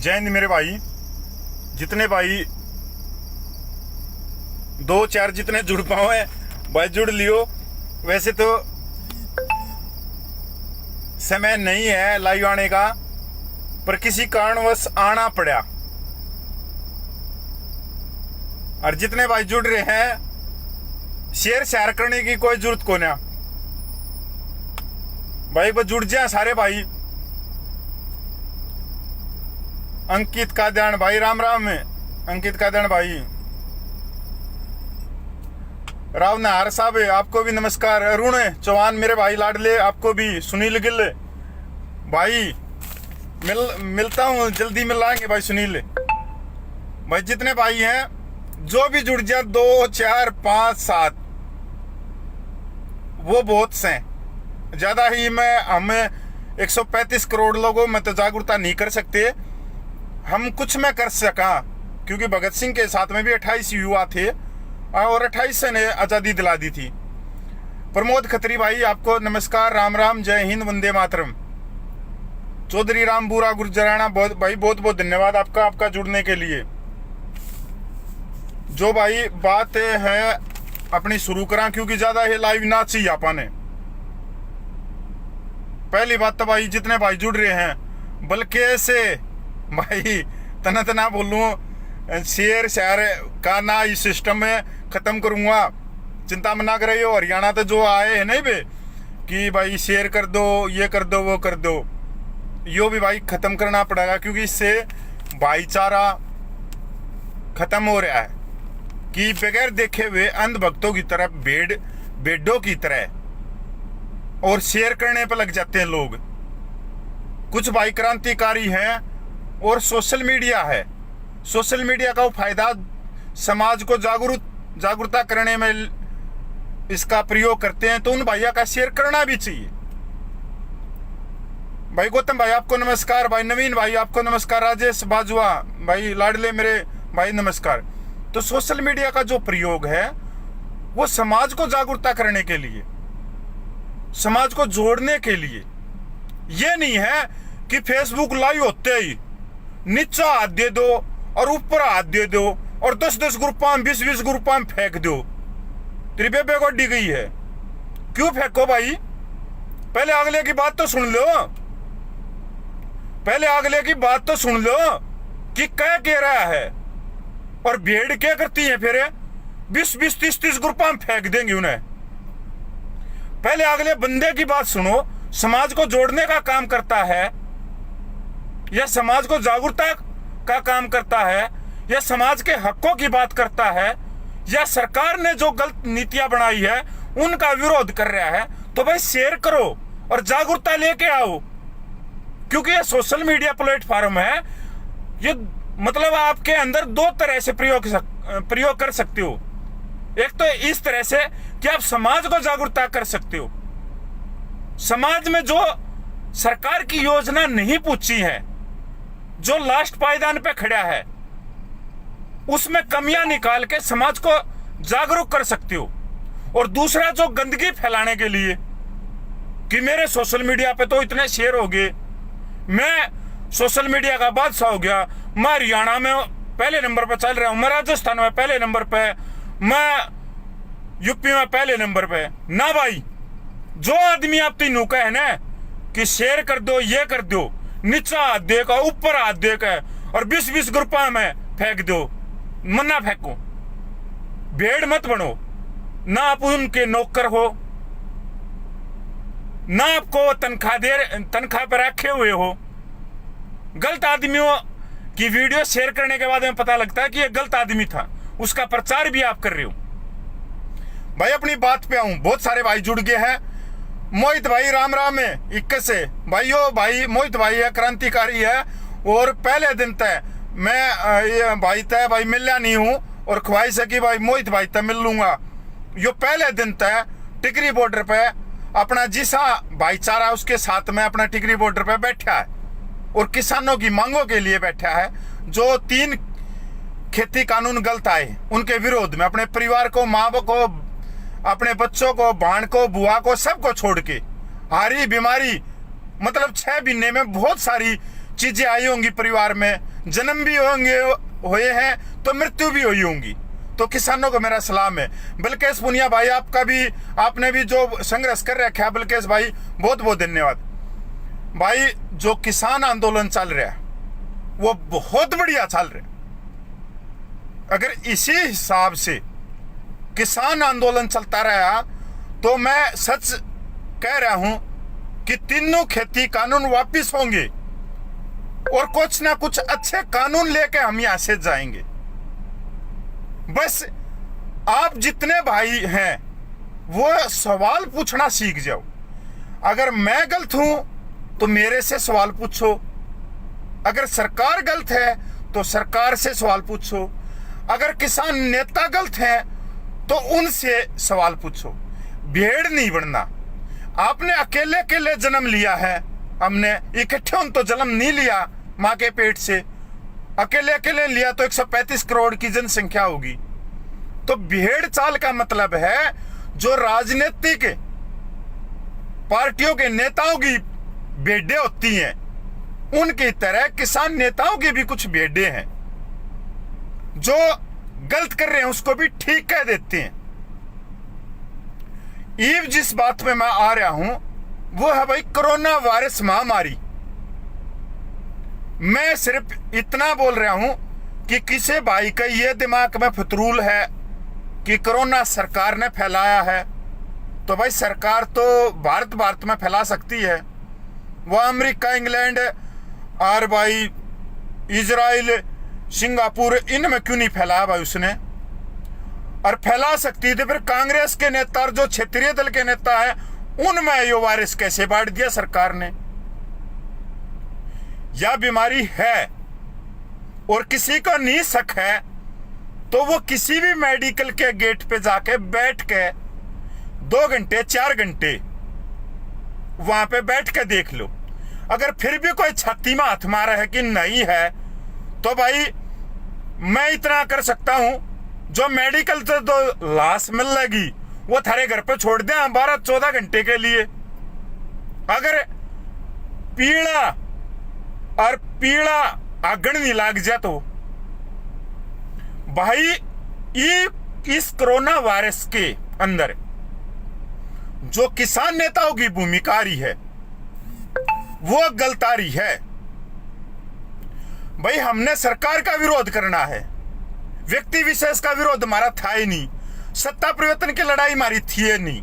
जय हिंद मेरे भाई। जितने भाई दो चार जितने जुड़ पाओ भाई जुड़ लियो। वैसे तो समय नहीं है लाइव आने का, पर किसी कारणवश आना पड़ा। और जितने भाई जुड़ रहे हैं शेयर करने की कोई जरूरत को ना भाई, वो जुड़ जाए सारे भाई। अंकित कादयान भाई राम राम में, अंकित कादयान भाई। राव नहार साहब आपको भी नमस्कार। अरुण चौहान मेरे भाई लाडले आपको भी। सुनील गिल भाई मिलता हूँ, जल्दी मिलाएंगे भाई। सुनील भाई जितने भाई हैं जो भी जुड़ जाए 2 4 5 7 वो बहुत से ज्यादा ही। हम 135 करोड़ लोगों में तो जागरूकता नहीं कर सकते। हम कुछ में कर सका क्योंकि भगत सिंह के साथ में भी 28 युवा थे और 28 ने आजादी दिला दी थी। प्रमोद खत्री भाई आपको नमस्कार, राम राम, जय हिंद, वंदे मातरम। चौधरी राम बूरा गुर्जराना बहुत भाई, बहुत बहुत धन्यवाद आपका जुड़ने के लिए। जो भाई बात है अपनी शुरू करा क्योंकि ज्यादा है लाइव ना चाहिए आपने। पहली बात तो भाई जितने भाई जुड़ रहे हैं बल्कि से भाई तना बोलूं शेयर का ना इस सिस्टम में खत्म करूंगा। चिंता मना कर रही हो। हरियाणा तो जो आए हैं नहीं बे कि भाई शेयर कर दो, ये कर दो, वो कर दो, यो भी भाई खत्म करना पड़ेगा क्योंकि इससे भाईचारा खत्म हो रहा है कि बगैर देखे हुए अंधभक्तों की तरह बेडों की तरह और शेयर करने पर लग जाते हैं लोग। कुछ भाई क्रांतिकारी हैं और सोशल मीडिया है, सोशल मीडिया का वो फायदा समाज को जागरूकता करने में इसका प्रयोग करते हैं, तो उन भाइयों का शेयर करना भी चाहिए। भाई गौतम भाई आपको नमस्कार, भाई नवीन भाई आपको नमस्कार, राजेश बाजवा भाई लाडले मेरे भाई नमस्कार। तो सोशल मीडिया का जो प्रयोग है वो समाज को जागरूकता करने के लिए, समाज को जोड़ने के लिए। ये नहीं है कि फेसबुक लाइव होते ही नीचा हाथ दे दो और ऊपर हाथ दे दो और 10-10 ग्रुपा में 20-20 ग्रुपा में फेंक दो। तेरी बेबे को डी गई है, क्यों फेंको भाई? पहले अगले की बात तो सुन लो, पहले अगले की बात तो सुन लो कि क्या कह रहा है। और भेड़ क्या करती है फिर 20-20 30-30 ग्रुपा में फेंक देंगे उन्हें। पहले अगले बंदे की बात सुनो। समाज को जोड़ने का काम करता है या समाज को जागरूकता का काम करता है या समाज के हकों की बात करता है या सरकार ने जो गलत नीतियां बनाई है उनका विरोध कर रहा है, तो भाई शेयर करो और जागरूकता लेके आओ। क्योंकि ये सोशल मीडिया प्लेटफॉर्म है, ये मतलब आपके अंदर 2 तरह से प्रयोग कर सकते हो। एक तो इस तरह से कि आप समाज को जागरूकता कर सकते हो। समाज में जो सरकार की योजना नहीं पूछी है, जो लास्ट पायदान पे खड़ा है, उसमें कमियां निकाल के समाज को जागरूक कर सकते हो। और दूसरा जो गंदगी फैलाने के लिए कि मेरे सोशल मीडिया पे तो इतने शेयर हो गए, मैं सोशल मीडिया का बादशाह हो गया, मैं हरियाणा में पहले नंबर पे चल रहा हूं, मैं राजस्थान में पहले नंबर पे, मैं यूपी में पहले नंबर पे। ना भाई, जो आदमी आप तीनों का है ना कि शेयर कर दो, ये कर दो, नीचा हाथ देगा ऊपर हाथ देगा और 20-20 ग्रुपा में फेंक दो, मना फेंको। भेड़ मत बनो, ना आप उनके नौकर हो, ना आपको तनख्वाह पर रखे हुए हो। गलत आदमियों की वीडियो शेयर करने के बाद में पता लगता है कि ये गलत आदमी था, उसका प्रचार भी आप कर रहे हो। भाई अपनी बात पे आऊं, बहुत सारे भाई जुड़ गए हैं। मोहित भाई राम राम में 21 से भाइयों, भाई मोहित भाई है, क्रांतिकारी है और पहले दिन तय मैं भाई तय भाई मिलया नहीं हूं और ख्वाहिश है कि भाई मोहित भाई तय मिल लूंगा। यो पहले दिन तय टिकरी बॉर्डर पे अपना जिसा भाईचारा उसके साथ में अपना टिकरी बॉर्डर पे बैठा है और किसानों की मांगों के लिए बैठा है। जो 3 खेती कानून गलत आए उनके विरोध में अपने परिवार को, माँ को, अपने बच्चों को, भाण को, बुआ को, सबको छोड़ के, हारी बीमारी मतलब 6 महीने में बहुत सारी चीजें आई होंगी परिवार में, जन्म भी होंगे हुए हैं तो मृत्यु भी हुई होंगी। तो किसानों को मेरा सलाम है। बलकेश पुनिया भाई, आपका भी, आपने भी जो संघर्ष कर रखा है बलकेश भाई, बहुत बहुत धन्यवाद भाई। जो किसान आंदोलन चल रहा है वो बहुत बढ़िया चल रहा है। अगर इसी हिसाब से किसान आंदोलन चलता रहा तो मैं सच कह रहा हूं कि तीनों खेती कानून वापिस होंगे और कुछ ना कुछ अच्छे कानून लेके हम यहां से जाएंगे। बस आप जितने भाई हैं वो सवाल पूछना सीख जाओ। अगर मैं गलत हूं तो मेरे से सवाल पूछो, अगर सरकार गलत है तो सरकार से सवाल पूछो, अगर किसान नेता गलत है तो उनसे सवाल पूछो। भेड़ नहीं बनना। आपने अकेले अकेले जन्म लिया है, हमने इकट्ठे तो जन्म नहीं लिया मां के पेट से। अकेले अकेले लिया तो 135 करोड़ की जनसंख्या होगी। तो भेड़ चाल का मतलब है जो राजनीतिक पार्टियों के नेताओं की भेड़ें होती हैं, उनकी तरह किसान नेताओं की भी कुछ भेड़ें हैं जो गलत कर रहे हैं उसको भी ठीक कह देते हैं। ईव जिस बात में मैं आ रहा हूं वो है भाई कोरोना वायरस महामारी। मैं सिर्फ इतना बोल रहा हूं कि किसी भाई का ये दिमाग में फतरूल है कि कोरोना सरकार ने फैलाया है, तो भाई सरकार तो भारत में फैला सकती है। वह अमेरिका, इंग्लैंड और भाई इजराइल, सिंगापुर, इनमें क्यों नहीं फैलाया भाई उसने? और फैला सकती थी। फिर कांग्रेस के नेता और जो क्षेत्रीय दल के नेता है उनमें ये वायरस कैसे बांट दिया सरकार ने? यह बीमारी है और किसी को नहीं शक है तो वो किसी भी मेडिकल के गेट पे जाके बैठ के 2 घंटे 4 घंटे वहां पे बैठ के देख लो। अगर फिर भी कोई छाती में हाथ मारा है कि नहीं है तो भाई मैं इतना कर सकता हूं, जो मेडिकल से तो लाश मिल लगी वो थारे घर पे छोड़ दे 12-14 घंटे के लिए। अगर पीड़ा आगन नहीं लाग जाए तो भाई इस कोरोना वायरस के अंदर जो किसान नेताओं की भूमिका आ रही है वो गलत आ रही है। भाई हमने सरकार का विरोध करना है, व्यक्ति विशेष का विरोध हमारा था ही नहीं, सत्ता परिवर्तन की लड़ाई हमारी थी ही नहीं।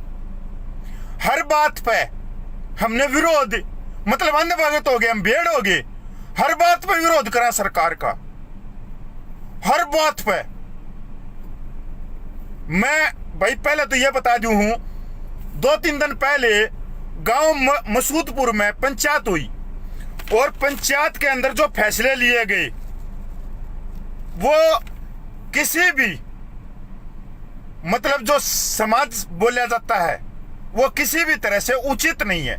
हर बात पे हमने विरोध, मतलब अंधभगत हो गए, हम भेड़ हो गए। हर बात पे विरोध करा सरकार का, हर बात पे। मैं भाई पहले तो यह बता दूं हूं, 2-3 दिन पहले गांव मसूदपुर में पंचायत हुई और पंचायत के अंदर जो फैसले लिए गए वो किसी भी, मतलब जो समाज बोला जाता है वो किसी भी तरह से उचित नहीं है।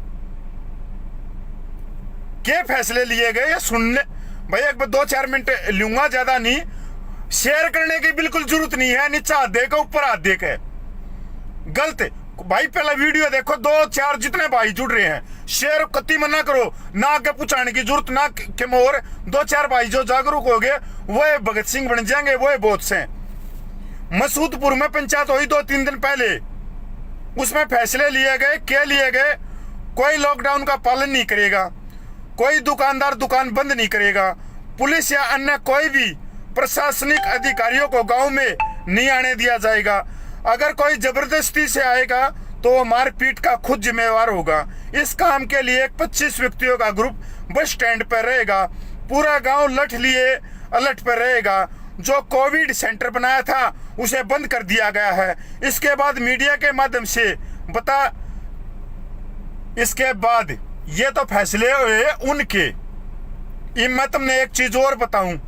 क्या फैसले लिए गए ये सुनने भाई एक 2-4 मिनट लूंगा, ज्यादा नहीं। शेयर करने की बिल्कुल जरूरत नहीं है, नीचे हाथ देकर ऊपर हाथ देकर गलत भाई। पहला वीडियो देखो, 2-4 जितने भाई जुड़ रहे हैं, शेयर कति मना करो, ना आगे पूछाने की जरूरत ना के मोर। 2-4 भाई जो जागरूक हो गए वो भगत सिंह बन जाएंगे, वो बहुत से। मसूदपुर में पंचायत हुई 2-3 दिन पहले, उसमें फैसले लिए गए। क्या लिए गए? कोई लॉकडाउन का पालन नहीं करेगा, कोई दुकानदार दुकान बंद नहीं करेगा, पुलिस या अन्य कोई भी प्रशासनिक अधिकारियों को गांव में नहीं आने दिया जाएगा। अगर कोई जबरदस्ती से आएगा तो वो मारपीट का खुद जिम्मेवार होगा। इस काम के लिए 25 व्यक्तियों का ग्रुप बस स्टैंड पर रहेगा। पूरा गांव लठ लिए अलर्ट पर रहेगा। जो कोविड सेंटर बनाया था उसे बंद कर दिया गया है। इसके बाद मीडिया के माध्यम से इसके बाद ये तो फैसले हुए उनके। मैं तुमने एक चीज और बताऊं,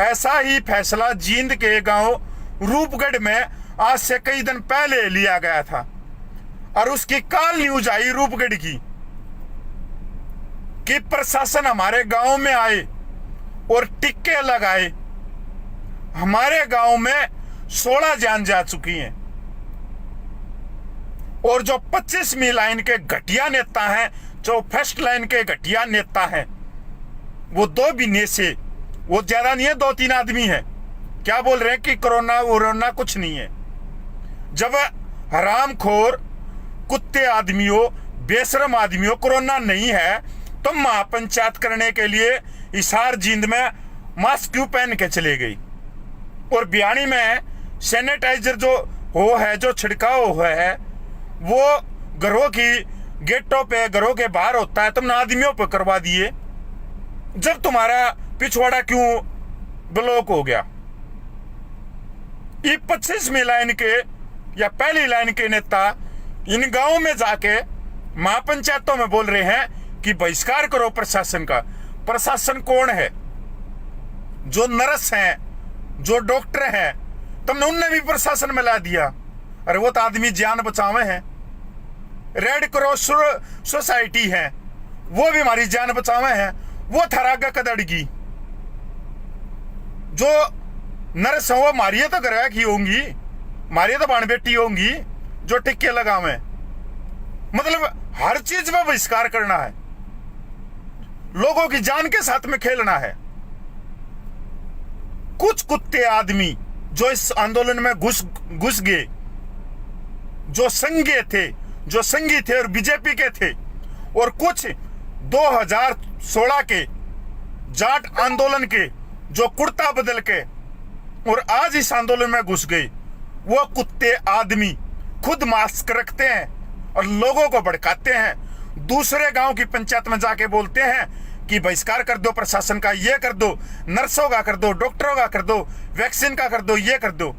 ऐसा ही फैसला जींद के गांव रूपगढ़ में आज से कई दिन पहले लिया गया था और उसकी काल न्यूज आई रूपगढ़ की कि प्रशासन हमारे गांव में आए और टिक्के लगाए। हमारे गांव में 16 जान जा चुकी हैं और जो 25वीं लाइन के घटिया नेता हैं, जो फर्स्ट लाइन के घटिया नेता हैं, वो 2 महीने से वो ज्यादा नहीं है, 2-3 आदमी है। क्या बोल रहे हैं कि कोरोना वोरोना कुछ नहीं है। जब हरामखोर कुत्ते आदमियों, बेशरम आदमियों कोरोना नहीं है तो महापंचायत करने के लिए हिसार जींद में मास्क क्यों पहन के चले गई? और बियाणी में सैनिटाइजर जो हो है, जो छिड़काव हुआ है, वो घरों की गेटों पे, घरों के बाहर होता है, तुमने आदमियों पर करवा दिए। जब तुम्हारा पिछवाड़ा क्यों ब्लॉक हो गया? ये 25वीं लाइन के या पहली लाइन के नेता इन गांवों में जाके महापंचायतों में बोल रहे हैं कि बहिष्कार करो प्रशासन का। प्रशासन कौन है? जो नर्स हैं, जो डॉक्टर हैं, तुमने उनने भी प्रशासन में ला दिया। अरे वो तो आदमी जान बचावे हैं। रेड क्रॉस सोसाइटी है, वो भी हमारी जान बचावे हैं। वो थरागा कदड़गी जो नर्स वो मारिए तो घर की होंगी, मारिए तो बाण बेटी होंगी जो टिक्के लगावे। मतलब हर चीज में बहिष्कार करना है, लोगों की जान के साथ में खेलना है। कुछ कुत्ते आदमी जो इस आंदोलन में घुस गए, जो संगी थे और बीजेपी के थे, और कुछ 2016 के जाट आंदोलन के जो कुर्ता बदल के और आज इस आंदोलन में घुस गए, वो कुत्ते आदमी खुद मास्क रखते हैं और लोगों को भड़काते हैं। दूसरे गांव की पंचायत में जाके बोलते हैं कि बहिष्कार कर दो प्रशासन का, ये कर दो, नर्सों का कर दो, डॉक्टरों का कर दो, वैक्सीन का कर दो, ये कर दो।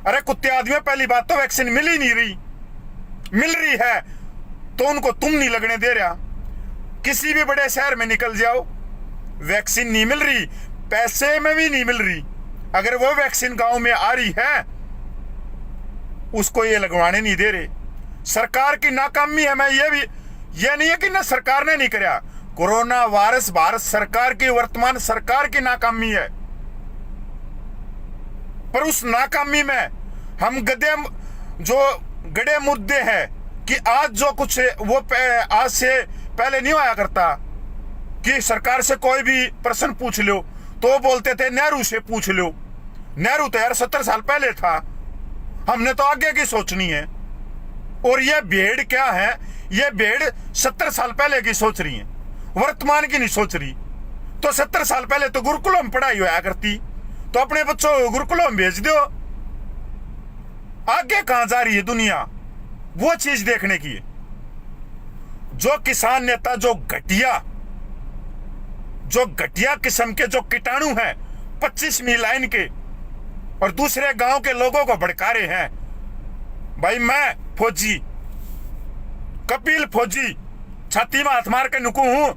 अरे कुत्ते आदमी, पहली बात तो वैक्सीन मिल ही नहीं रही। मिल रही है तो उनको तुम नहीं लगने दे रहा। किसी भी बड़े शहर में निकल जाओ, वैक्सीन नहीं मिल रही, पैसे में भी नहीं मिल रही। अगर वो वैक्सीन गांव में आ रही है, उसको ये लगवाने नहीं दे रहे। सरकार की नाकामी है। मैं ये नहीं है कि ना सरकार ने नहीं कराया। कोरोना वायरस भारत सरकार की, वर्तमान सरकार की नाकामी है। पर उस नाकामी में हम गड़े मुद्दे हैं कि आज जो कुछ वो आज से पहले नहीं आया करता कि सरकार से कोई भी प्रश्न पूछ लो तो बोलते थे नेहरू से पूछ लो। नेहरू तो यार 70 साल पहले था, हमने तो आगे की सोचनी है। और ये भेड़ क्या है? ये भेड़ 70 साल पहले की सोच रही है, वर्तमान की नहीं सोच रही। तो 70 साल पहले तो गुरुकुलों में पढ़ाई होया करती, तो अपने बच्चों को गुरुकुलों में भेज दो। आगे कहां जा रही है दुनिया, वो चीज देखने की है। जो किसान नेता जो घटिया किस्म के जो कीटाणु हैं 25वीं लाइन के, और दूसरे गांव के लोगों को भड़का रहे हैं। भाई मैं फौजी, कपिल फौजी, छाती में हाथ मार के नुकू हूं।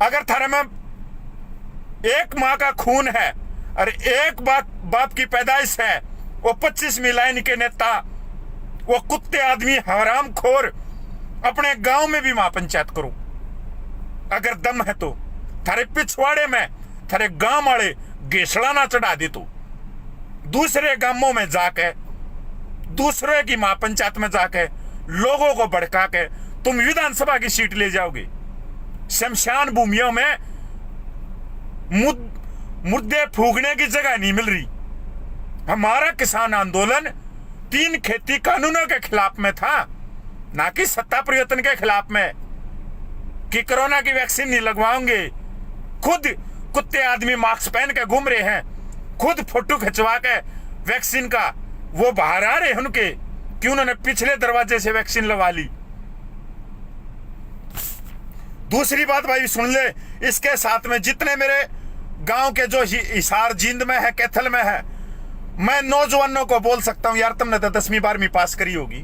अगर थारे में एक माँ का खून है और एक बाप की पैदाइश है, वो 25वीं लाइन के नेता, वो कुत्ते आदमी हरामखोर, अपने गांव में भी महापंचायत करो अगर दम है तो। थारे पिछवाड़े में थारे गांव वाले गेसड़ा ना चढ़ा दे तो दूसरे गांवों में जाके, दूसरे की महापंचायत में जाके लोगों को भड़का के तुम विधानसभा की सीट ले जाओगे। शमशान भूमियों में मुद्दे फूकने की जगह नहीं मिल रही। हमारा किसान आंदोलन 3 खेती कानूनों के खिलाफ में था, ना कि सत्ता परिवर्तन के खिलाफ में कि कोरोना की वैक्सीन नहीं लगवाओगे। खुद कुत्ते आदमी मास्क पहन के घूम रहे हैं, खुद फोटो खिंचवा के वैक्सीन का वो बाहर आ रहे हैं उनके कि उन्होंने पिछले दरवाजे से वैक्सीन लगवा ली। दूसरी बात भाई सुन ले, इसके साथ में जितने मेरे गांव के जो हिसार जींद में है, कैथल में है, मैं नौजवानों को बोल सकता हूं, यार तुमने तो 10वीं 12वीं पास करी होगी,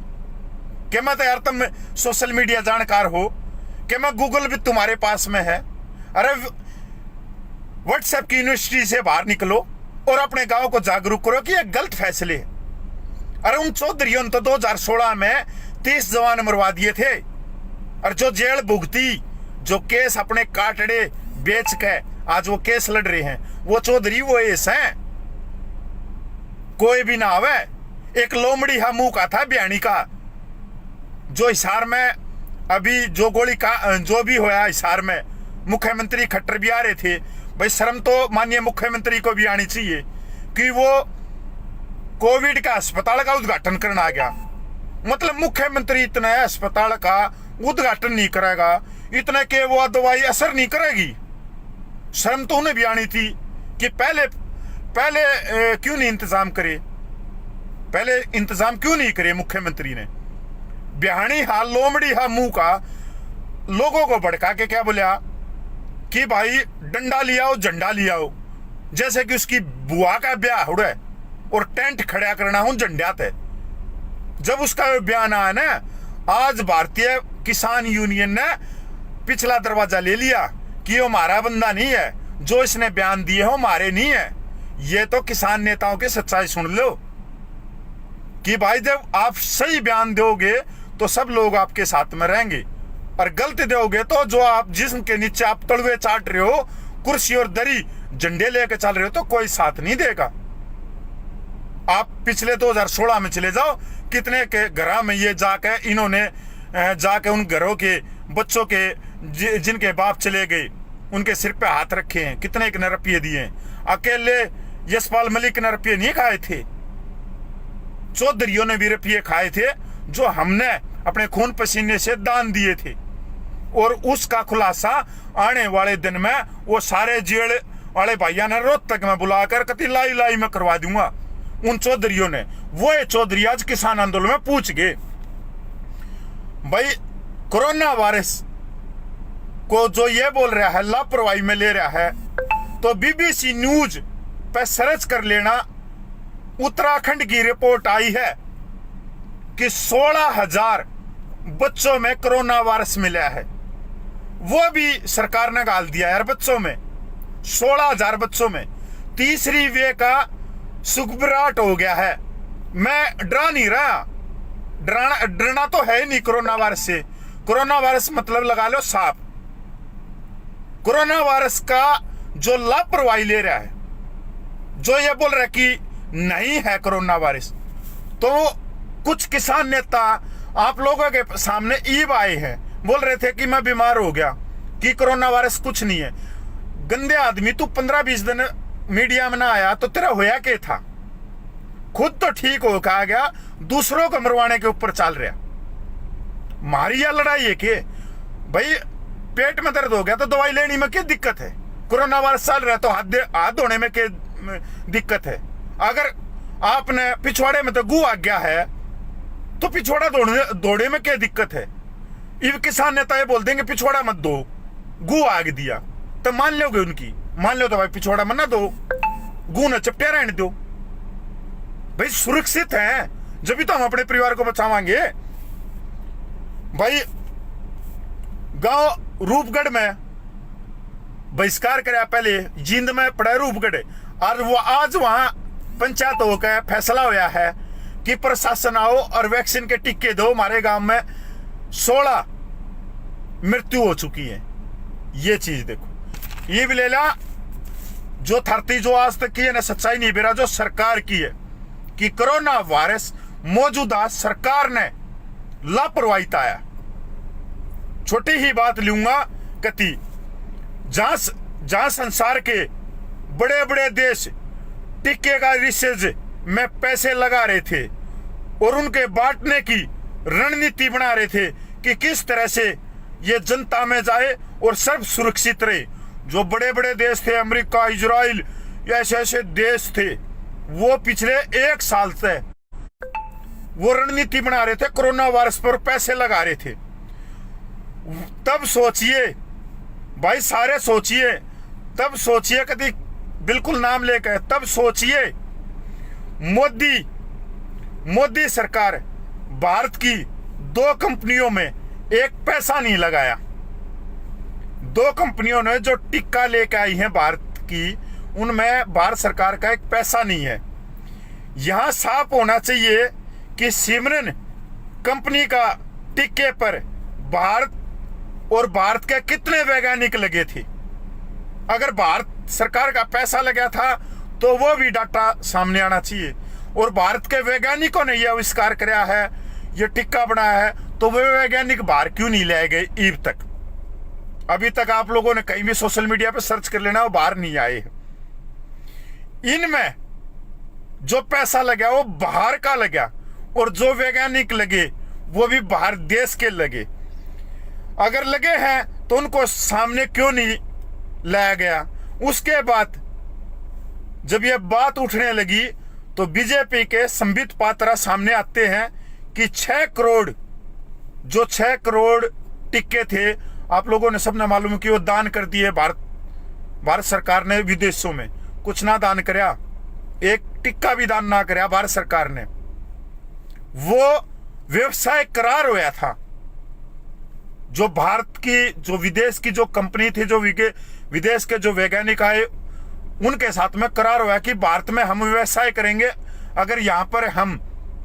कि मैं तो यार तुम सोशल मीडिया जानकार हो, कि मैं गूगल भी तुम्हारे पास में है। अरे व्हाट्सएप की यूनिवर्सिटी से बाहर निकलो और अपने गांव को जागरूक करो कि ये गलत फैसले। अरे उन चौधरियों ने तो 2016 में 30 जवान मरवा दिए थे, और जो जेल भुगती, जो केस अपने काटड़े बेच के आज वो केस लड़ रहे हैं, वो चौधरी वो ऐसा है। कोई भी ना आवे। एक लोमड़ी हमू का था बियाणी का, जो हिसार में अभी जो गोली का जो भी होया हिसार में, मुख्यमंत्री खट्टर भी आ रहे थे भाई शर्म तो माननीय मुख्यमंत्री को भी आनी चाहिए कि वो कोविड का अस्पताल का उद्घाटन करना आ गया। मतलब मुख्यमंत्री इतना अस्पताल का उद्घाटन नहीं करेगा, इतना के वो दवाई असर नहीं करेगी। शर्म तो उन्हें भी आनी थी कि पहले क्यों नहीं इंतजाम करे, पहले इंतजाम क्यों नहीं करे मुख्यमंत्री ने। बिहानी हाल लोमड़ी हा मुंह का लोगों को भड़का के क्या बोला कि भाई डंडा लिया हो झंडा लिया हो, जैसे कि उसकी बुआ का ब्याह हो रहा है और टेंट खड़ा करना हो झंडियात है। जब उसका बयान आया ना, आज भारतीय किसान यूनियन ने पिछला दरवाजा ले लिया कि वो हमारा बंदा नहीं है, जो इसने बयान दिए हो हमारे नहीं है। ये तो किसान नेताओं की सच्चाई सुन लो कि भाई जब आप सही बयान दोगे तो सब लोग आपके साथ में रहेंगे, और गलत दोगे तो जो आप जिसके नीचे आप तलवे चाट रहे हो, कुर्सी और दरी झंडे लेके चल रहे हो, तो कोई साथ नहीं देगा। आप पिछले 2016 में चले जाओ, कितने के घरों में ये जाके इन्होंने जाके उन घरों के बच्चों के जिनके बाप चले गए उनके सिर पे हाथ रखे हैं, कितने के रुपये दिए। अकेले यशपाल मलिक ने रुपये नहीं खाए थे, चौधरियों ने भी रुपये खाए थे जो हमने अपने खून पसीने से दान दिए थे। और उसका खुलासा आने वाले दिन में वो सारे जेल वाले भाइयों ने रोहतक में बुलाकर कति लाई लाई में करवा दूंगा उन चौधरियों ने। वो चौधरी आज किसान आंदोलन में पूछ गए भाई कोरोना वायरस को जो ये बोल रहा है लापरवाही में ले रहा है, तो बीबीसी न्यूज पे सर्च कर लेना। उत्तराखंड की रिपोर्ट आई है कि 16,000 बच्चों में कोरोना वायरस मिला है। वो भी सरकार ने गाल दिया यार, बच्चों में 16,000 बच्चों में तीसरी वे का सुखबराट हो गया है। मैं डरा नहीं रहा, डरना तो है ही नहीं कोरोना वायरस से। कोरोना वायरस मतलब लगा लो सांप। कोरोना वायरस का जो लापरवाही ले रहा है, जो ये बोल रहा है कि नहीं है कोरोना वायरस, तो कुछ किसान नेता आप लोगों के सामने ईब आए हैं, बोल रहे थे कि मैं बीमार हो गया, कि कोरोना वायरस कुछ नहीं है। गंदे आदमी, तू 15-20 दिन मीडिया में ना आया तो तेरा होया क्या था? खुद तो ठीक हो कहा गया, दूसरों को मरवाने के ऊपर चल रहा। मारी या लड़ाई है कि भाई पेट में दर्द हो गया तो दवाई लेने में क्या दिक्कत है? कोरोना वायरस चल रहा है तो हाथ धोने में क्या दिक्कत है? अगर आपने पिछवाड़े में तो गू आ गया है तो पिछवाड़ा दौड़े में क्या दिक्कत है? ये किसान नेता ये बोल देंगे पिछवाड़ा मत दो, गू आग दिया, तो मान लोगे उनकी? मान लो तो भाई पिछवाड़ा मत ना दो, गू न चपटिया रहने दो। भाई सुरक्षित है जब भी तो हम अपने परिवार को बचावांगे। भाई गांव रूपगढ़ में बहिष्कार कराया, पहले जींद में पड़ा रूपगढ़, और वो आज वहां पंचायत होकर फैसला होया है कि प्रशासन आओ और वैक्सीन के टीके दो। हमारे गांव में 16 मृत्यु हो चुकी है। ये चीज देखो, ये भी ले ला जो धरती जो आज तक की है ना, सच्चाई नहीं बेरा जो सरकार की है कि कोरोना वायरस मौजूदा सरकार ने लापरवाही ताया। छोटी ही बात लूंगा कति, जहां संसार के बड़े बड़े देश टीके का रिसर्च में पैसे लगा रहे थे और उनके बांटने की रणनीति बना रहे थे कि किस तरह से ये जनता में जाए और सब सुरक्षित रहे। जो बड़े बड़े देश थे, अमेरिका, इजराइल, ऐसे ऐसे देश थे, वो पिछले 1 साल से वो रणनीति बना रहे थे, कोरोना वायरस पर पैसे लगा रहे थे। तब सोचिए भाई, सारे सोचिए, तब सोचिए, कभी बिल्कुल नाम लेकर, तब सोचिए मोदी सरकार भारत की 2 कंपनियों में एक पैसा नहीं लगाया। 2 कंपनियों ने जो टीका लेकर आई है भारत की, उनमें भारत सरकार का एक पैसा नहीं है। यहां साफ होना चाहिए कि सिमरन कंपनी का टीके पर भारत और भारत के कितने वैज्ञानिक लगे थे। अगर भारत सरकार का पैसा लगा था तो वो भी डाटा सामने आना चाहिए। और भारत के वैज्ञानिकों ने यह आविष्कार कराया है, ये टीका बनाया है, तो वे वैज्ञानिक बाहर क्यों नहीं लाए गए ईब तक? अभी तक आप लोगों ने कहीं भी सोशल मीडिया पे सर्च कर लेना, वो बाहर नहीं आए। इनमें जो पैसा लगा वो बाहर का लगा, और जो वैज्ञानिक लगे वो भी बाहर देश के लगे। अगर लगे हैं तो उनको सामने क्यों नहीं लाया गया? उसके बाद जब ये बात उठने लगी तो बीजेपी के संबित पात्रा सामने आते हैं कि 6 करोड़ टिक्के थे, आप लोगों ने सबने मालूम कि वो दान कर दिए। भारत सरकार ने विदेशों में कुछ ना दान करया, एक टिक्का भी दान ना करया भारत सरकार ने। वो व्यवसाय करार होया था, जो भारत की जो विदेश की जो कंपनी थी, जो विदेश के जो वैज्ञानिक आए उनके साथ में करार हुआ कि भारत में हम व्यवसाय करेंगे अगर यहां पर हम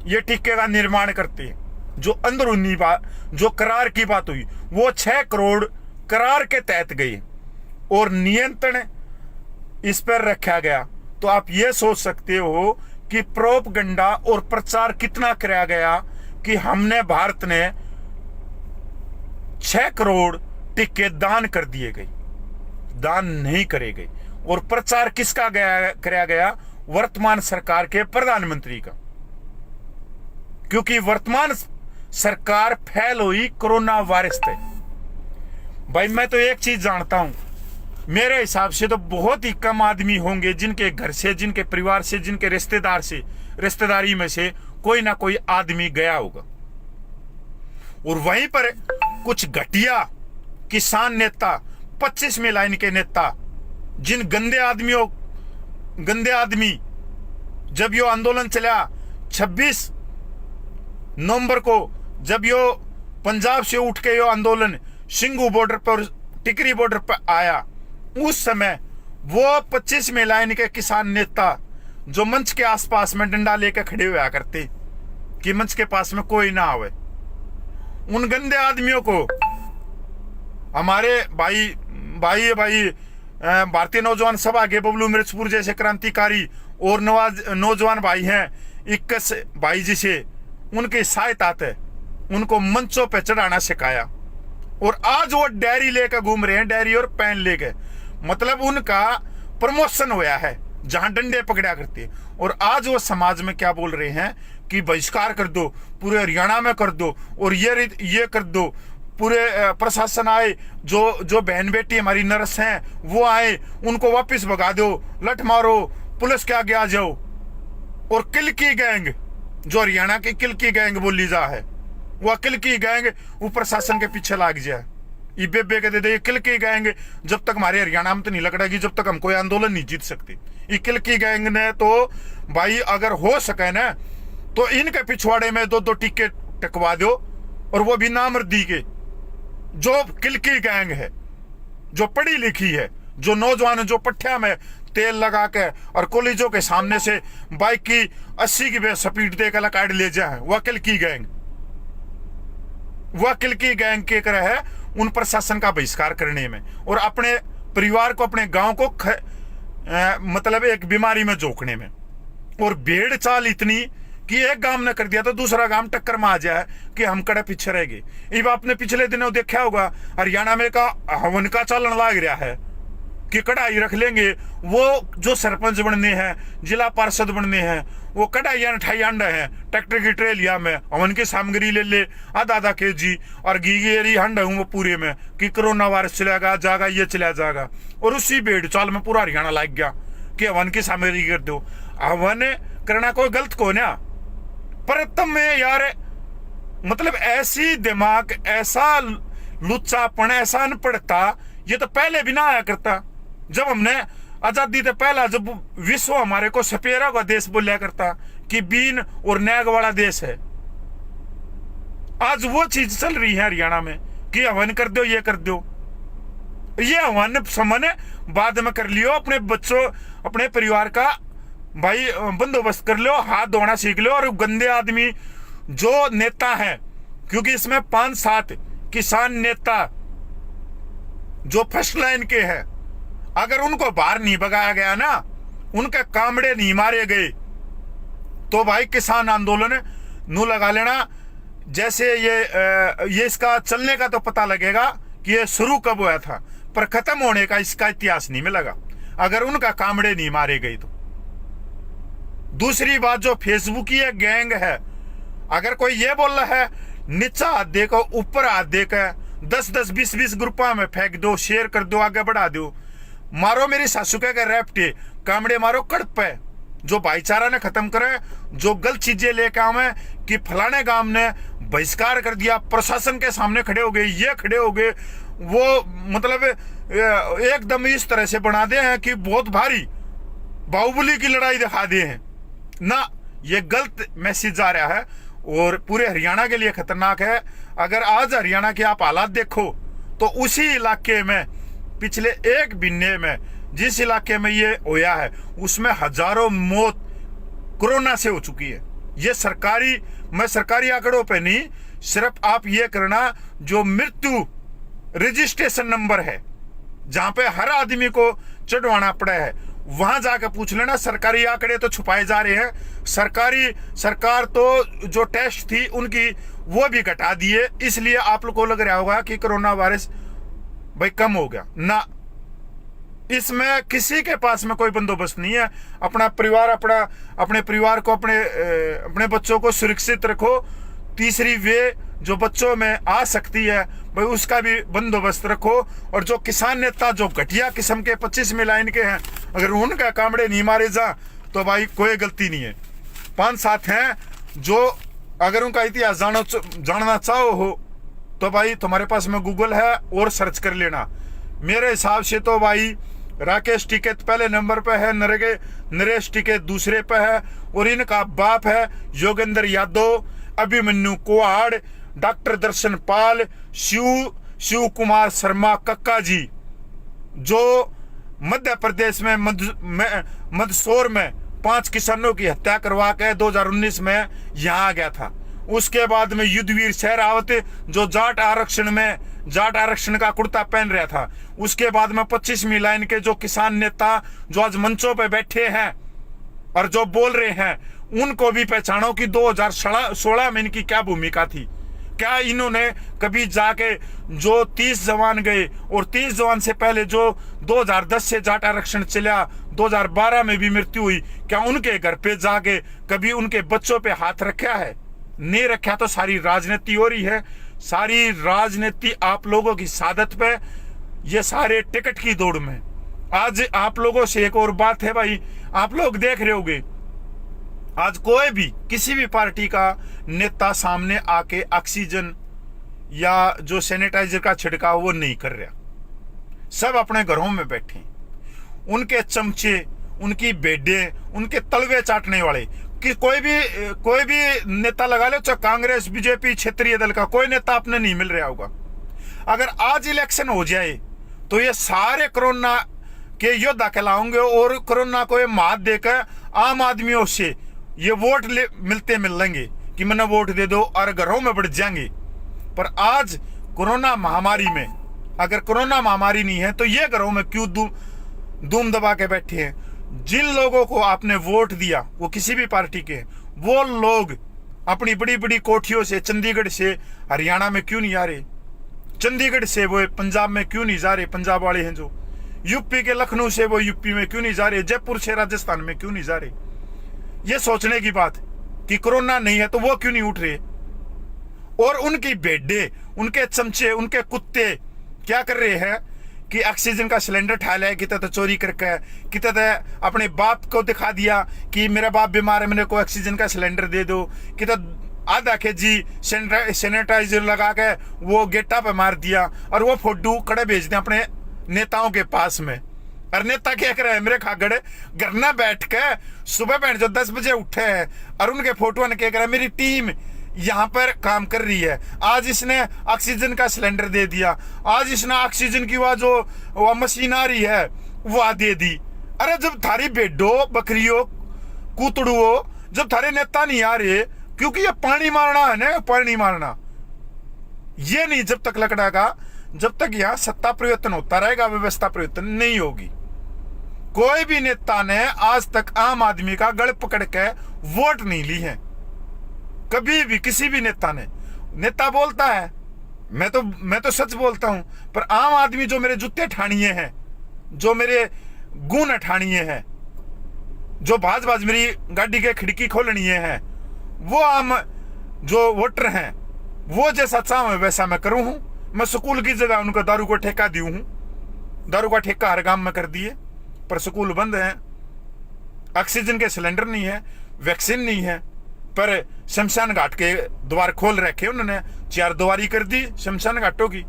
ये टिक्के का निर्माण करते हैं। जो अंदरूनी बात, जो करार की बात हुई, वो 6 करोड़ करार के तहत गई और नियंत्रण इस पर रखा गया। तो आप ये सोच सकते हो कि प्रोपगंडा और प्रचार कितना कराया गया कि हमने, भारत ने 6 करोड़ टिक्के दान कर दिए गए, दान नहीं करे गए। और प्रचार किसका कराया गया? वर्तमान सरकार के प्रधानमंत्री का, क्योंकि वर्तमान सरकार फैल हुई कोरोना वायरस से। भाई मैं तो एक चीज जानता हूं, मेरे हिसाब से तो बहुत ही कम आदमी होंगे जिनके घर से, जिनके परिवार से, जिनके रिश्तेदार से, रिश्तेदारी में से कोई ना कोई आदमी गया होगा। और वहीं पर कुछ घटिया किसान नेता, 25वीं लाइन के नेता, जिन गंदे आदमी जब यो आंदोलन चला 26 नवंबर को, जब यो पंजाब से उठ के यो आंदोलन सिंघू बॉर्डर पर, टिकरी बॉर्डर पर आया, उस समय वो 25वीं लाइन के किसान नेता जो मंच के आसपास में डंडा लेकर खड़े हुआ करते कि मंच के पास में कोई ना आवे, उन गंदे आदमियों को हमारे भाई भारतीय नौजवान सभा के बबलू मिर्चपुर जैसे क्रांतिकारी और नौजवान भाई हैं, 21 भाई जी से उनकी सहायता है, उनको मंचों पे चढ़ाना सिखाया। और आज वो डायरी लेकर घूम रहे हैं, डायरी और पेन लेकर, मतलब उनका प्रमोशन हुआ है जहां डंडे पकड़ा करते। और आज वो समाज में क्या बोल रहे हैं कि बहिष्कार कर दो, पूरे हरियाणा में कर दो, और ये कर दो, पूरे प्रशासन आए, जो बहन बेटी हमारी नर्स हैं वो आए, उनको वापस भगा दो, लठ मारो, पुलिस के आगे आ जाओ। और किलकी गैंग, जो हरियाणा की किलकी गैंग बोली जा है, वह किलकी गैंग वो प्रशासन के पीछे लाग जाए। ये बेबे के दे किलकी गैंग जब तक हमारे हरियाणा में तो नहीं लकड़ेगी, जब तक हम कोई आंदोलन नहीं जीत सकते। ये किलकी गैंग ने तो भाई अगर हो सके ना तो इनके पिछवाड़े में 2-2 टिक्के टकवा दो, और वो भी नामर्दी के। जो किलकी गैंग है, जो पढ़ी लिखी है, जो नौजवान, जो पट्टिया में तेल लगा के और कॉलेजों के सामने से बाइक की 80 की स्पीड देकर लकाड़ ले जाए, वह किलकी गैंग के कर है उन प्रशासन का बहिष्कार करने में, और अपने परिवार को, अपने गांव को मतलब एक बीमारी में झोंकने में। और भेड़ चाल इतनी कि एक गांव ने कर दिया तो दूसरा गांव टक्कर में आ जाए कि हम कड़े पीछे रह गए। अब आपने पिछले दिनों देखा होगा हरियाणा में का हवन का चलन लग रहा है कि कढ़ाई रख लेंगे, वो जो सरपंच बनने हैं, जिला पार्षद बनने हैं, वो कढ़ाई ठाई अंडा है, ट्रैक्टर की ट्रेलिया में हवन की सामग्री ले आधा kg, और घी हंडा हूं वो पूरे में कि कोरोना वायरस चलेगा जाएगा, ये चला जाएगा। और उसी भेड़ चाल में पूरा हरियाणा लग गया कि हवन की सामग्री कर दो। हवन करना कोई गलत को ना, पर तब में यार मतलब ऐसी दिमाग, ऐसा लुच्चापन, ऐसा अनपढ़ता ये तो पहले भी ना आया करता। जब हमने आजादी से पहला, जब विश्व हमारे को सपेरा का देश बोलिया करता कि बीन और नैग वाला देश है, आज वो चीज चल रही है हरियाणा में कि हवन कर दो, ये कर दो। ये हवन समन बाद में कर लियो, अपने बच्चों, अपने परिवार का भाई बंदोबस्त कर लो, हाथ धोना सीख लो। और गंदे आदमी जो नेता हैं, क्योंकि इसमें 5-7 किसान नेता जो फर्स्ट लाइन के हैं, अगर उनको बाहर नहीं भगाया गया ना, उनके कामड़े नहीं मारे गए, तो भाई किसान आंदोलन नू लगा लेना। जैसे ये इसका चलने का तो पता लगेगा कि ये शुरू कब हुआ था, पर खत्म होने का इसका इतिहास नहीं मिलेगा अगर उनका कामड़े नहीं मारे गए तो। दूसरी बात, जो फेसबुक की गैंग है, अगर कोई ये बोल रहा है नीचा हाथ देखो ऊपर हाथ देकर 10-10 20-20 ग्रुपा में फेंक दो, शेयर कर दो, आगे बढ़ा दो, मारो मेरी सासू के रैप्टे, कामड़े मारो कड़प पे, जो भाईचारा ने खत्म करे, जो गलत चीजें लेके आवे कि फलाने गांव ने बहिष्कार कर दिया, प्रशासन के सामने खड़े हो गए, ये खड़े हो गए, वो मतलब एकदम इस तरह से बना दे हैं कि बहुत भारी बाहुबली की लड़ाई दिखा दे हैं ना। ये गलत मैसेज आ रहा है और पूरे हरियाणा के लिए खतरनाक है। अगर आज हरियाणा के आप हालात देखो तो उसी इलाके में पिछले एक महीने में जिस इलाके में ये होया है उसमें हजारों मौत कोरोना से हो चुकी है। ये सरकारी, मैं सरकारी आंकड़ों पे नहीं, सिर्फ आप ये करना जो मृत्यु रजिस्ट्रेशन नंबर है जहां पे हर आदमी को चढ़वाना पड़ा है, वहां जाकर पूछ लेना। सरकारी आंकड़े तो छुपाए जा रहे हैं, सरकार तो जो टेस्ट थी उनकी वो भी घटा दिए, इसलिए आप लोग को लग रहा होगा कि कोरोना वायरस भाई कम हो गया ना। इसमें किसी के पास में कोई बंदोबस्त नहीं है। अपना परिवार, अपने परिवार को, अपने बच्चों को सुरक्षित रखो। तीसरी वे जो बच्चों में आ सकती है भाई उसका भी बंदोबस्त रखो। और जो किसान नेता जो घटिया किस्म के 25वीं लाइन के हैं, अगर उनका कामड़े नहीं मारे जा तो भाई कोई गलती नहीं है। 5-7 हैं जो अगर उनका इतिहास जानना चाहो हो तो भाई तुम्हारे पास में गूगल है और सर्च कर लेना। मेरे हिसाब से तो भाई राकेश टिकैत पहले नंबर पे है, नरेश टिकैत दूसरे पे है, और इनका बाप है योगेंद्र यादव, अभिमन्यु कुहाड़, डॉक्टर दर्शन पाल, शिव कुमार शर्मा कक्का जी, जो मध्य प्रदेश में मंदसौर में 5 किसानों की हत्या करवा के 2019 में यहाँ आ गया था। उसके बाद में युद्धवीर शेरावत जो जाट आरक्षण का कुर्ता पहन रहा था। उसके बाद में 25वीं लाइन के जो किसान नेता जो आज मंचों पे बैठे हैं और जो बोल रहे हैं, उनको भी पहचानो कि 2016 में इनकी क्या भूमिका थी। क्या इन्होंने कभी जाके जो 30 जवान गए और 30 जवान से पहले जो 2010 से जाट आरक्षण चला, 2012 में भी मृत्यु हुई, क्या उनके घर पे जाके कभी उनके बच्चों पे हाथ रखा है? नहीं रखा। तो सारी राजनीति हो रही है, सारी राजनीति आप लोगों की सादत पे, ये सारे टिकट की दौड़ में। आज आप लोगों से एक और बात है भाई, आप लोग देख रहे होंगे आज कोई भी किसी भी पार्टी का नेता सामने आके ऑक्सीजन या जो सैनिटाइजर का छिड़काव वो नहीं कर रहा। सब अपने घरों में बैठे, उनके चमचे, उनकी बेडे, उनके तलवे चाटने वाले कि कोई भी नेता लगा लो, चाहे कांग्रेस, बीजेपी, क्षेत्रीय दल का कोई नेता आपने नहीं मिल रहा होगा। अगर आज इलेक्शन हो जाए तो ये सारे कोरोना के योद्धा कहलाओगे और कोरोना को ये मात देकर आम आदमियों से ये वोट मिलेंगे कि मैंने वोट दे दो और घरों में बढ़ जाएंगे। पर आज कोरोना महामारी में, अगर कोरोना महामारी नहीं है तो ये घरों में क्यों धूम दबा के बैठे हैं? जिन लोगों को आपने वोट दिया वो किसी भी पार्टी के, वो लोग अपनी बड़ी बड़ी कोठियों से चंडीगढ़ से हरियाणा में क्यों नहीं आ रहे? चंडीगढ़ से वो पंजाब में क्यों नहीं जा रहे? पंजाब वाले हैं जो यूपी के लखनऊ से वो यूपी में क्यों नहीं जा रहे? जयपुर से राजस्थान में क्यों नहीं जा रहे? ये सोचने की बात कि कोरोना नहीं है तो वो क्यों नहीं उठ रहे? और उनकी बेडे, उनके चमचे, उनके कुत्ते क्या कर रहे हैं कि ऑक्सीजन का सिलेंडर ठा लिया, कितना तो चोरी करके, कितना तो अपने बाप को दिखा दिया कि मेरा बाप बीमार है, मेरे को ऑक्सीजन का सिलेंडर दे दो, कितना आधा केजी सैनिटाइजर लगा के वो गेटा पे मार दिया और वो फोटो कड़े भेज दिया अपने नेताओं के पास में। और नेता क्या कर रहे हैं? मेरे खागड़े घर ना बैठ के सुबह बैठ जो 10 बजे उठे हैं और उनके फोटो ने क्या करा, मेरी टीम यहाँ पर काम कर रही है, आज इसने ऑक्सीजन का सिलेंडर दे दिया, आज इसने ऑक्सीजन की वो मशीन आ रही है वो दे दी। अरे जब थारी बेडो, बकरियों, कूतड़ुओ, जब थारे नेता नहीं आ रहे, क्योंकि ये पानी मारना है ना, पानी मारना ये नहीं जब तक लकड़ा का, जब तक यहाँ सत्ता परिवर्तन होता रहेगा, व्यवस्था परिवर्तन नहीं होगी। कोई भी नेता ने आज तक आम आदमी का गल पकड़ के वोट नहीं ली है, कभी भी किसी भी नेता ने। नेता बोलता है मैं तो सच बोलता हूं, पर आम आदमी जो मेरे जूते ठानिए हैं, जो मेरे गुण ठानिए हैं, जो भाज भाज मेरी गाड़ी के खिड़की खोलनी है, वो आम जो वोटर हैं वो जैसा चाहूं वैसा मैं करूं हूं। मैं स्कूल की जगह उनका दारू को ठेका दी हूं, दारू का ठेका हर गांव में कर दिए, पर स्कूल बंद है, ऑक्सीजन के सिलेंडर नहीं है, वैक्सीन नहीं है, पर शमशान घाट के द्वार खोल रखे उन्होंने, 4 द्वारी कर दी शमशान घाटों की।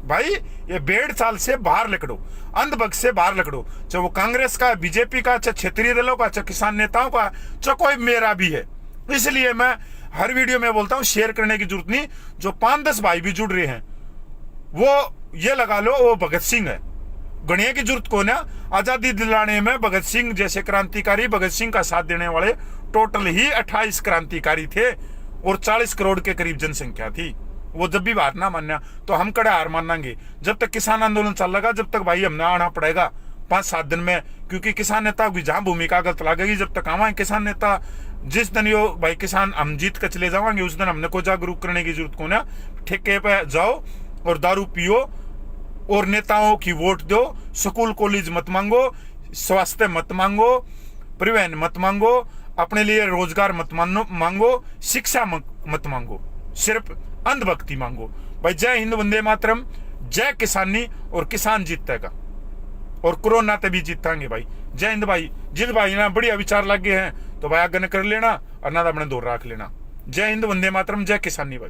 भाई ये 1.5 साल से बाहर लकड़ो, अंधभक्त से बाहर लकड़ो, चाहे वो कांग्रेस का, बीजेपी का, चाहे क्षेत्रीय दलों का, चाहे किसान नेताओं का, चाहे कोई मेरा भी है। इसलिए मैं हर वीडियो में बोलता हूं शेयर करने की जरूरत नहीं। जो 5-10 भाई भी जुड़ रहे हैं वो ये लगा लो वो भगत सिंह है, गणिया की जरूरत को ना। आजादी दिलाने में भगत सिंह जैसे क्रांतिकारी, भगत सिंह का साथ देने वाले टोटल ही 28 क्रांतिकारी थे और 40 करोड़ के करीब जनसंख्या थी। वो जब भी बात ना मानना तो हम कड़े हार मानेंगे। जब तक किसान आंदोलन चल लगा, जब तक भाई हमने आना पड़ेगा 5-7 दिन में, क्योंकि किसान नेता की जहां भूमिका गलत लगेगी, जब तक आवा किसान नेता, जिस दिन यो भाई किसान हम जीत कर चले जाएंगे उस दिन हमने को जागरूक करने की जरूरत को ना। ठेके पे जाओ और दारू पियो और नेताओं की वोट दो, स्कूल कॉलेज मत मांगो, स्वास्थ्य मत मांगो, परिवहन मत मांगो, अपने लिए रोजगार मत मांगो, शिक्षा मत मांगो, सिर्फ अंधभक्ति मांगो। भाई जय हिंद, वंदे मातरम, जय किसानी, और किसान जीतेगा और कोरोना ते भी जीतांगे भाई। जय हिंद भाई। जिस भाई ना बढ़िया विचार लगे हैं तो भाई आगे कर लेना और ना अपने दूर रख लेना। जय हिंद, वंदे मातरम, जय किसानी भाई।